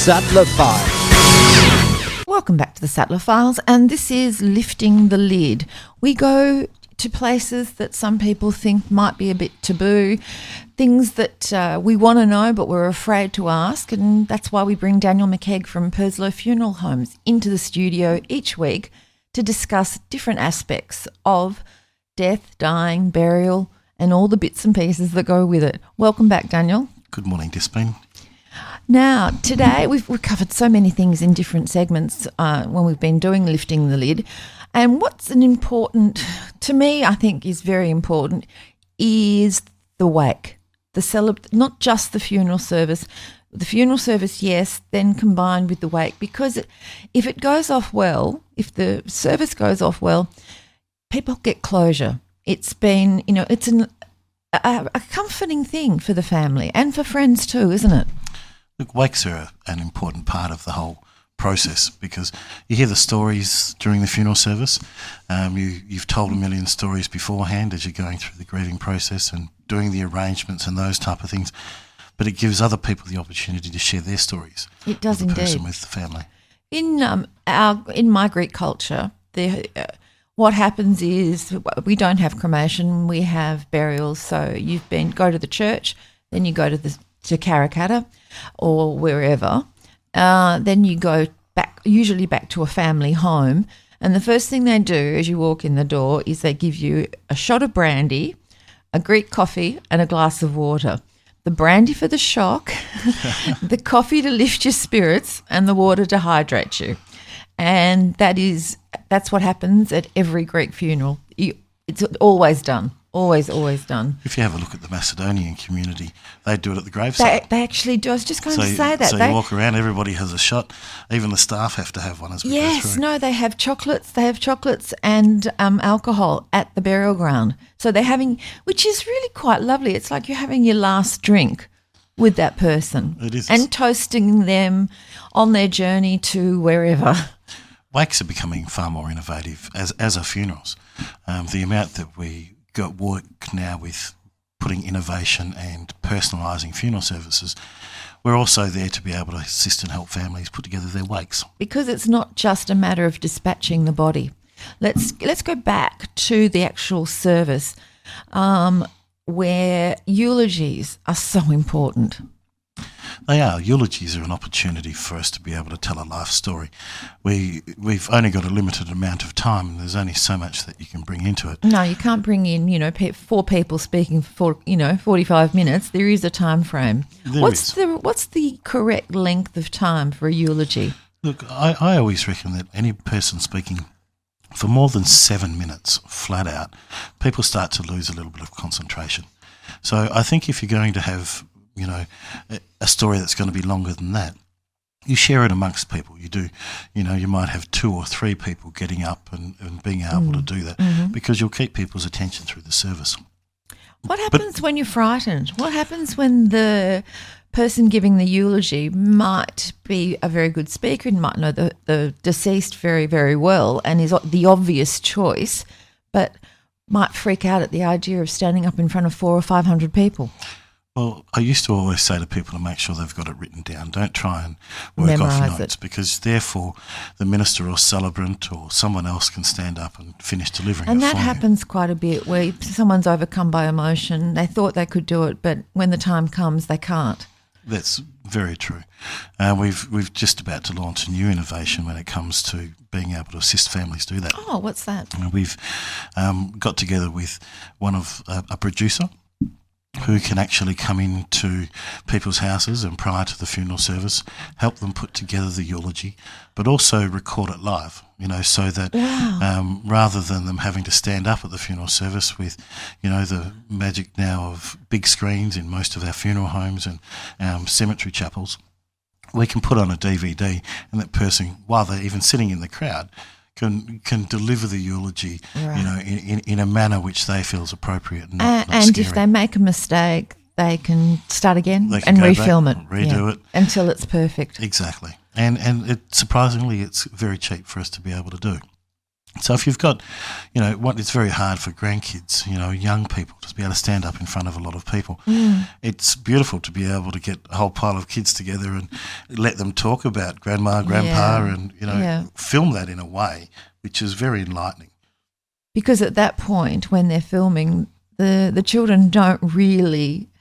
Sattler Files. Welcome back to the Sattler Files, and this is Lifting the Lid. We go to places that some people think might be a bit taboo, things that we want to know but we're afraid to ask, and that's why we bring Daniel McKeig from Purslowe Funeral Homes into the studio each week to discuss different aspects of death, dying, burial, and all the bits and pieces that go with it. Welcome back, Daniel. Good morning, Despene. Now, today we've covered so many things in different segments when we've been doing Lifting the Lid. And what's to me, I think is very important, is the wake, not just the funeral service. The funeral service, yes, then combined with the wake, because if it goes off well, if the service goes off well, people get closure. It's been, it's a comforting thing for the family and for friends too, isn't it? Look, wakes are an important part of the whole process because you hear the stories during the funeral service. You've told a million stories beforehand as you're going through the grieving process and doing the arrangements and those type of things. But it gives other people the opportunity to share their stories. It does with the indeed. person, with the family. In my Greek culture, what happens is we don't have cremation, we have burials. So go to the church, then you go to Karrakatta or wherever. Then you go usually back to a family home. And the first thing they do as you walk in the door is they give you a shot of brandy, a Greek coffee and a glass of water. The brandy for the shock, the coffee to lift your spirits, and the water to hydrate you. And that's what happens at every Greek funeral. It's always done. Always done. If you have a look at the Macedonian community, they do it at the graveside. They actually do. I was just going to say that. So you walk around, everybody has a shot. Even the staff have to have one as we go through. Yes, no, they have chocolates. They have chocolates and alcohol at the burial ground. So they're having, which is really quite lovely. It's like you're having your last drink with that person. It is. And toasting them on their journey to wherever. Wakes are becoming far more innovative, as are funerals. The amount that we got work now with putting innovation and personalising funeral services, we're also there to be able to assist and help families put together their wakes. Because it's not just a matter of dispatching the body. Let's go back to the actual service where eulogies are so important. They are. Eulogies are an opportunity for us to be able to tell a life story. We've only got a limited amount of time and there's only so much that you can bring into it. No, you can't bring in, four people speaking for, 45 minutes. There is a time frame. What's the correct length of time for a eulogy? Look, I always reckon that any person speaking for more than 7 minutes flat out, people start to lose a little bit of concentration. So I think if you're going to have a story that's going to be longer than that, you share it amongst people. You do, you might have 2 or 3 people getting up and being able to do that because you'll keep people's attention through the service. What happens when you're frightened? What happens when the person giving the eulogy might be a very good speaker and might know the deceased very, very well and is the obvious choice, but might freak out at the idea of standing up in front of 400 or 500 people? Well, I used to always say to people to make sure they've got it written down. Don't try and work off notes because therefore the minister or celebrant or someone else can stand up and finish delivering it. And that happens quite a bit where someone's overcome by emotion. They thought they could do it, but when the time comes, they can't. That's very true. We've just about to launch a new innovation when it comes to being able to assist families do that. Oh, what's that? We've got together with a producer who can actually come into people's houses and prior to the funeral service help them put together the eulogy, but also record it live, so that rather than them having to stand up at the funeral service with, the magic now of big screens in most of our funeral homes and cemetery chapels, we can put on a DVD and that person, while they're even sitting in the crowd, can deliver the eulogy, in a manner which they feel is appropriate and not and scary. If they make a mistake, they can start again and refilm it, redo it until it's perfect. Exactly, and surprisingly, it's very cheap for us to be able to do. So if you've got, it's very hard for grandkids, young people to be able to stand up in front of a lot of people. It's beautiful to be able to get a whole pile of kids together and let them talk about grandma, grandpa, and, film that in a way which is very enlightening. Because at that point when they're filming, the children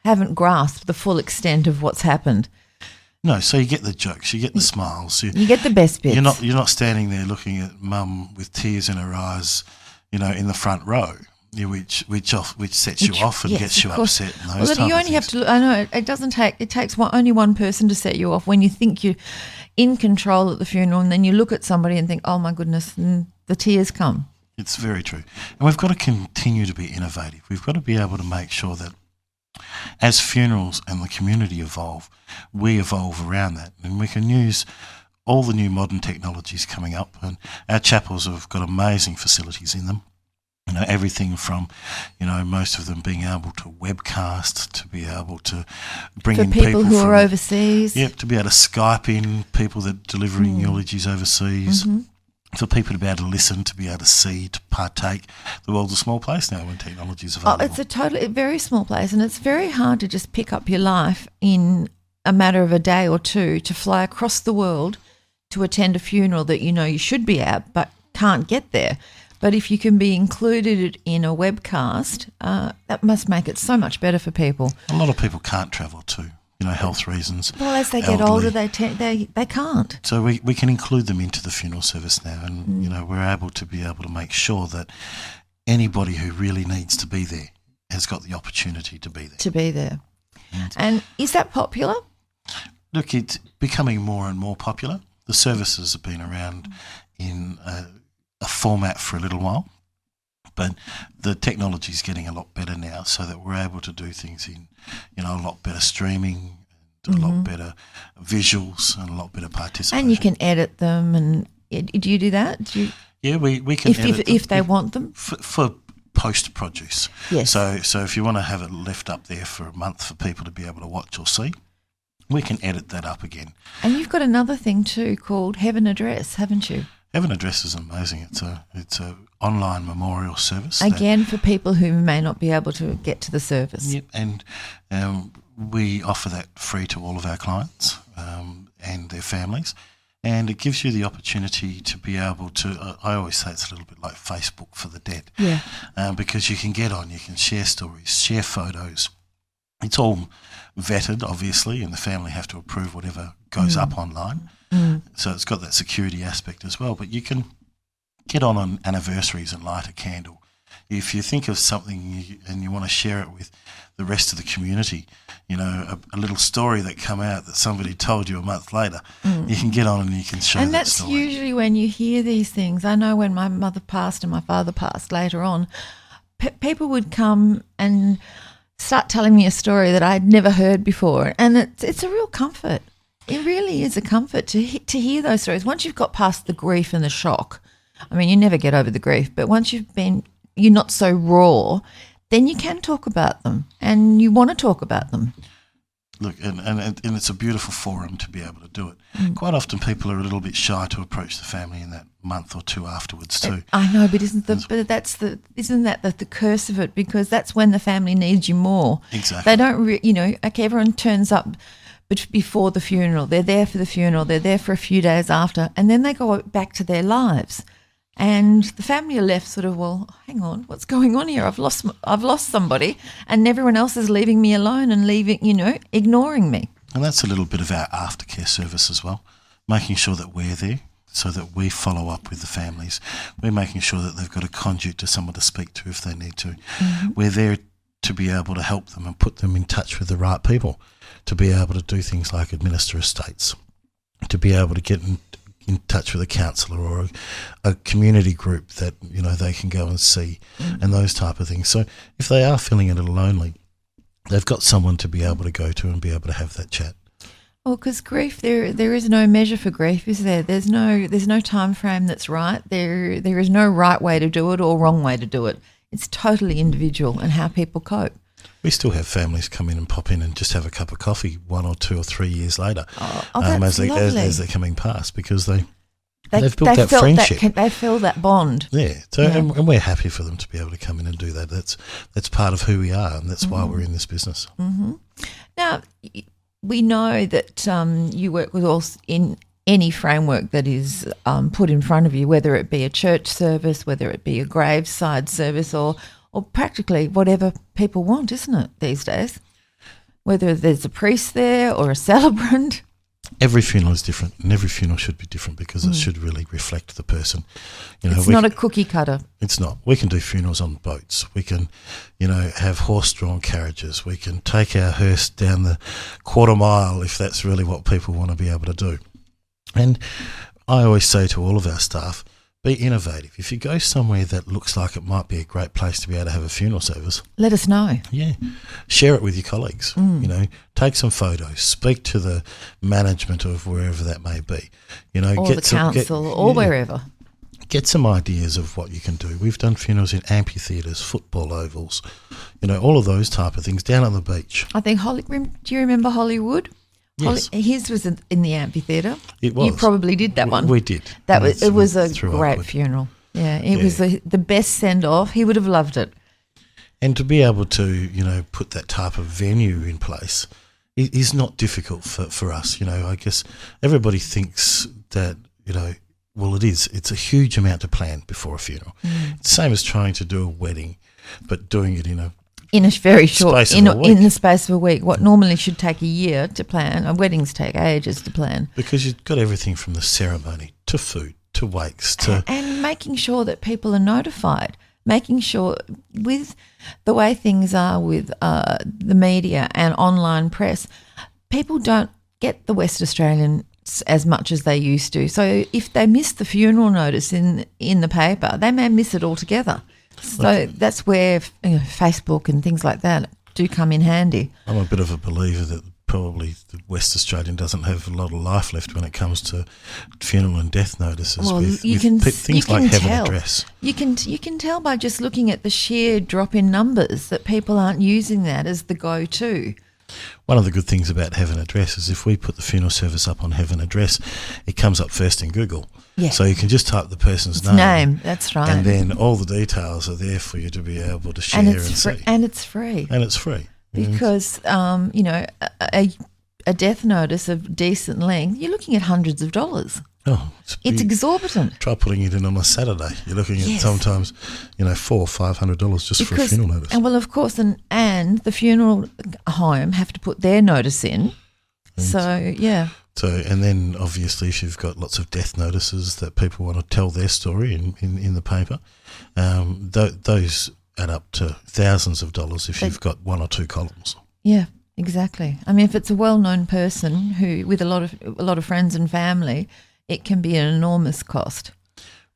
haven't grasped the full extent of what's happened. No, so you get the jokes, you get the smiles. You get the best bits. You're not standing there looking at mum with tears in her eyes, in the front row, which sets you off and gets you upset. And those you only have to. I know it doesn't take. It takes only one person to set you off when you think you're in control at the funeral, and then you look at somebody and think, "Oh my goodness," and the tears come. It's very true, and we've got to continue to be innovative. We've got to be able to make sure that as funerals and the community evolve, we evolve around that, and we can use all the new modern technologies coming up. And our chapels have got amazing facilities in them. Everything from, most of them being able to webcast, to be able to bring in people who are overseas. Yep, to be able to Skype in people that are delivering eulogies overseas. Mm-hmm. For people to be able to listen, to be able to see, to partake. The world's a small place now when technology is available. Oh, it's a very small place, and it's very hard to just pick up your life in a matter of a day or two to fly across the world to attend a funeral that you should be at but can't get there. But if you can be included in a webcast, that must make it so much better for people. A lot of people can't travel too. Health reasons. Well, as they get older, they can't. So we can include them into the funeral service now, and we're able to make sure that anybody who really needs to be there has got the opportunity to be there. And is that popular? Look, it's becoming more and more popular. The services have been around in a format for a little while, but the technology is getting a lot better now, so that we're able to do things in, a lot better streaming, and a lot better visuals, and a lot better participation. And you can edit them. And do you do that? Yeah, we can edit them if they want them for post produce. Yes. So if you want to have it left up there for a month for people to be able to watch or see, we can edit that up again. And you've got another thing too called Heaven Address, haven't you? Heaven Address is amazing. It's a online memorial service. Again, for people who may not be able to get to the service. Yep, and we offer that free to all of our clients and their families. And it gives you the opportunity to be able to, I always say it's a little bit like Facebook for the dead. Yeah. Because you can get on, you can share stories, share photos. It's all vetted, obviously, and the family have to approve whatever goes up online. So it's got that security aspect as well. But you can get on anniversaries and light a candle. If you think of something and you want to share it with the rest of the community, a little story that come out that somebody told you a month later, you can get on and you can share that story. And that's usually when you hear these things. I know when my mother passed and my father passed later on, people would come and start telling me a story that I'd never heard before, and it's a real comfort. It really is a comfort to hear those stories. Once you've got past the grief and the shock, I mean, you never get over the grief, but once you're not so raw, then you can talk about them, and you want to talk about them. Look, and it's a beautiful forum to be able to do it. Quite often people are a little bit shy to approach the family in that month or two afterwards too. I know, but isn't that the curse of it? Because that's when the family needs you more. Exactly. They don't, everyone turns up before the funeral. They're there for the funeral. They're there for a few days after, and then they go back to their lives. And the family are left sort of, well, hang on, what's going on here? I've lost somebody, and everyone else is leaving me alone and ignoring me. And that's a little bit of our aftercare service as well, making sure that we're there so that we follow up with the families. We're making sure that they've got a conduit to someone to speak to if they need to. We're there to be able to help them and put them in touch with the right people, to be able to do things like administer estates, to be able to get in touch with a counsellor or a community group that they can go and see, and those type of things. So if they are feeling a little lonely, they've got someone to be able to go to and be able to have that chat. Well, because grief, there is no measure for grief, is there? There's no time frame that's right. There is no right way to do it or wrong way to do it. It's totally individual and how people cope. We still have families come in and pop in and just have a cup of coffee 1 or 2 or 3 years later, that's lovely. as they're coming past, because they They've built that friendship. They feel that bond. Yeah. So, and we're happy for them to be able to come in and do that. That's part of who we are, and that's why we're in this business. Mm-hmm. Now, we know that you work with in any framework that is put in front of you, whether it be a church service, whether it be a graveside service, or practically whatever people want, isn't it, these days? Whether there's a priest there or a celebrant. Every funeral is different, and every funeral should be different because it should really reflect the person. It's not a cookie cutter. It's not. We can do funerals on boats. We can, have horse-drawn carriages. We can take our hearse down the quarter mile if that's really what people want to be able to do. And I always say to all of our staff, be innovative. If you go somewhere that looks like it might be a great place to be able to have a funeral service, let us know. Yeah. Share it with your colleagues. Take some photos. Speak to the management of wherever that may be. Or the council or wherever. Get some ideas of what you can do. We've done funerals in amphitheatres, football ovals, all of those type of things down on the beach. I think do you remember Hollywood? Yes. His was in the amphitheatre. It was. You probably did that one. We did. It was a great funeral. Yeah, it was the best send-off. He would have loved it. And to be able to, put that type of venue in place is not difficult for us. I guess everybody thinks that, well, it is. It's a huge amount to plan before a funeral. It's the same as trying to do a wedding, but doing it in a very short, in the space of a week. What normally should take a year to plan, weddings take ages to plan. Because you've got everything from the ceremony to food to wakes to... And making sure that people are notified, making sure with the way things are with the media and online press, people don't get the West Australian as much as they used to. So if they miss the funeral notice in the paper, they may miss it altogether. So that's where Facebook and things like that do come in handy. I'm a bit of a believer that probably the West Australian doesn't have a lot of life left when it comes to funeral and death notices. Well, things like heaven address. You can tell by just looking at the sheer drop in numbers that people aren't using that as the go-to. One of the good things about Heaven Address is if we put the funeral service up on Heaven Address, it comes up first in Google. Yeah. So you can just type the person's name. That's right. And then all the details are there for you to be able to share and see. And it's free. And it's free. Because, a death notice of decent length, you're looking at hundreds of dollars. Oh, it's exorbitant. Try putting it in on a Saturday. You're looking at sometimes, $400 or $500 just for a funeral notice. And well, of course, and the funeral home have to put their notice in. And then obviously if you've got lots of death notices that people want to tell their story in the paper, those add up to thousands of dollars if you've got one or two columns. Yeah. Exactly. I mean, if it's a well-known person who with a lot of friends and family, it can be an enormous cost.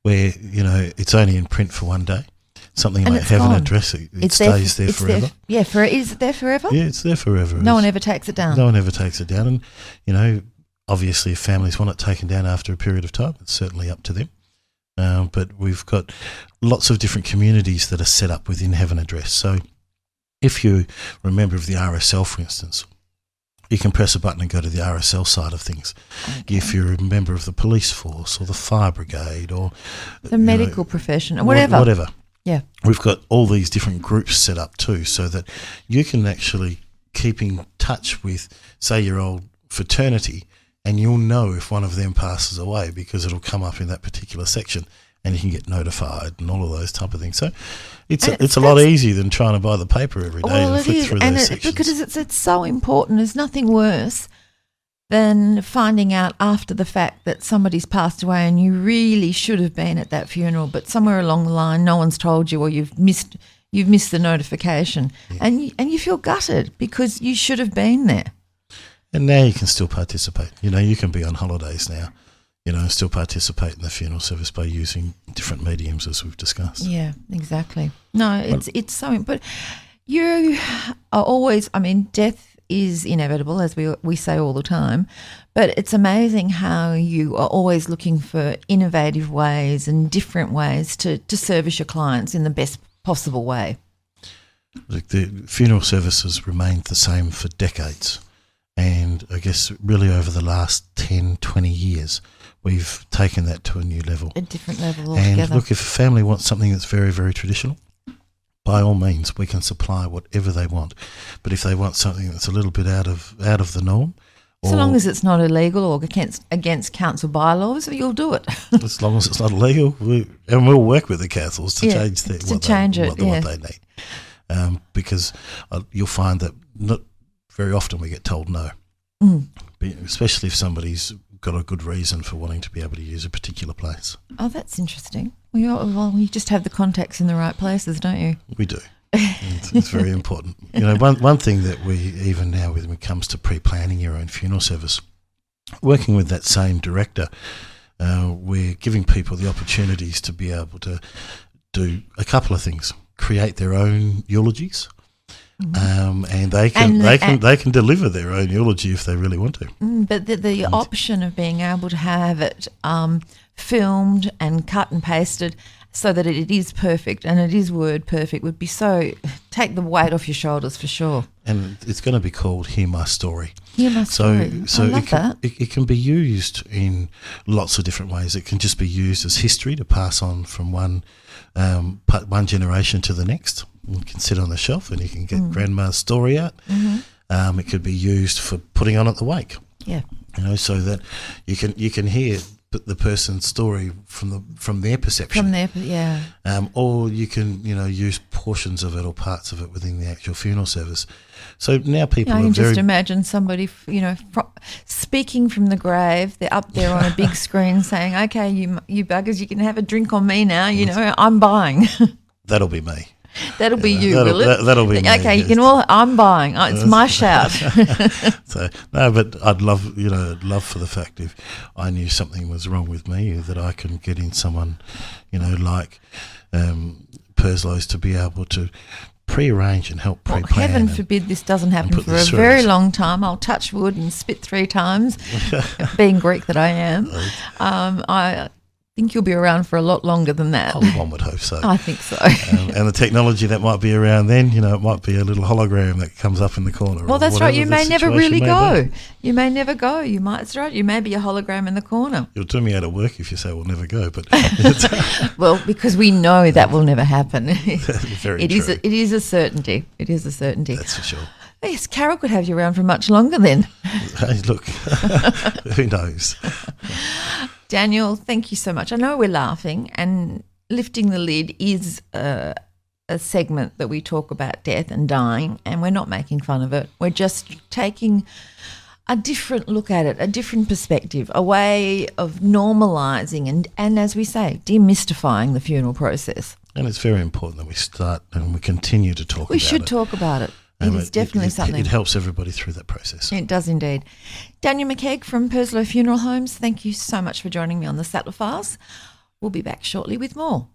Where, it's only in print for one day. Something like Heaven Address, it stays there forever. Is it there forever? Yeah, it's there forever. No one ever takes it down. No one ever takes it down. And, obviously if families want it taken down after a period of time, it's certainly up to them. But we've got lots of different communities that are set up within Heaven Address. So if you're a member of the RSL, for instance, you can press a button and go to the RSL side of things. Okay. If you're a member of the police force or the fire brigade or the medical profession or whatever. Yeah. We've got all these different groups set up too so that you can actually keep in touch with, say, your old fraternity, and you'll know if one of them passes away because it'll come up in that particular section and you can get notified and all of those type of things. So it's a lot easier than trying to buy the paper every day and flick through those sections. Because it's so important. There's nothing worse than finding out after the fact that somebody's passed away and you really should have been at that funeral, but somewhere along the line no one's told you or you've missed the notification. Yeah. And you feel gutted because you should have been there. And now you can still participate. You can be on holidays now, still participate in the funeral service by using different mediums as we've discussed. Yeah, exactly. No, it's so important. But you are always, death is inevitable, as we say all the time, but it's amazing how you are always looking for innovative ways and different ways to service your clients in the best possible way. The funeral service has remained the same for decades. And I guess really over the last 10, 20 years, we've taken that to a new level. A different level altogether. And look, if a family wants something that's very, very traditional, by all means, we can supply whatever they want. But if they want something that's a little bit out of the norm, so long as it's not illegal or against council bylaws, you'll do it. As long as it's not illegal, we'll work with the councils to change what they need. Because you'll find that not very often we get told no, especially if somebody's got a good reason for wanting to be able to use a particular place. Oh, that's interesting. Well, you just have the contacts in the right places, don't you? We do. It's very important. One thing that we, even now when it comes to pre-planning your own funeral service, working with that same director, we're giving people the opportunities to be able to do a couple of things: create their own eulogies, and they can deliver their own eulogy if they really want to. But the option of being able to have it filmed and cut and pasted so that it is perfect and it is word perfect would be take the weight off your shoulders for sure. And it's going to be called Hear My Story. Hear My Story. So I love that. It can be used in lots of different ways. It can just be used as history to pass on from one generation to the next. You can sit on the shelf and you can get grandma's story out. It could be used for putting on at the wake. Yeah. So that you can hear the person's story from their perception. From their, yeah. Or you can use portions of it or parts of it within the actual funeral service. So now people I can just imagine somebody, speaking from the grave. They're up there on a big screen saying, "Okay, you buggers, you can have a drink on me now. I'm buying." That'll be me. That'll be you, will it? That'll be me. Okay, you can all. I'm buying. It's my shout. So no, but I'd love for the fact if I knew something was wrong with me, that I can get in someone, like Purslowe's to be able to pre-arrange and help pre-plan. Well, heaven forbid this doesn't happen for a very long time. I'll touch wood and spit 3 times, being Greek that I am. I think you'll be around for a lot longer than that. Oh, one would hope so. I think so. And the technology that might be around then, it might be a little hologram that comes up in the corner. Well, that's right. You may never really go. You may never go. That's right. You may be a hologram in the corner. You'll do me out of work if you say we'll never go. But well, because we know that will never happen. Very true. It is a certainty. It is a certainty. That's for sure. Yes, Carol could have you around for much longer then. Hey, look, who knows? Daniel, thank you so much. I know we're laughing, and lifting the lid is a segment that we talk about death and dying, and we're not making fun of it. We're just taking a different look at it, a different perspective, a way of normalising and as we say, demystifying the funeral process. And it's very important that we start and we continue to talk about it. We should talk about it. It is definitely something. It helps everybody through that process. It does indeed. Daniel McKeig from Purslowe Funeral Homes, thank you so much for joining me on the Sattler Files. We'll be back shortly with more.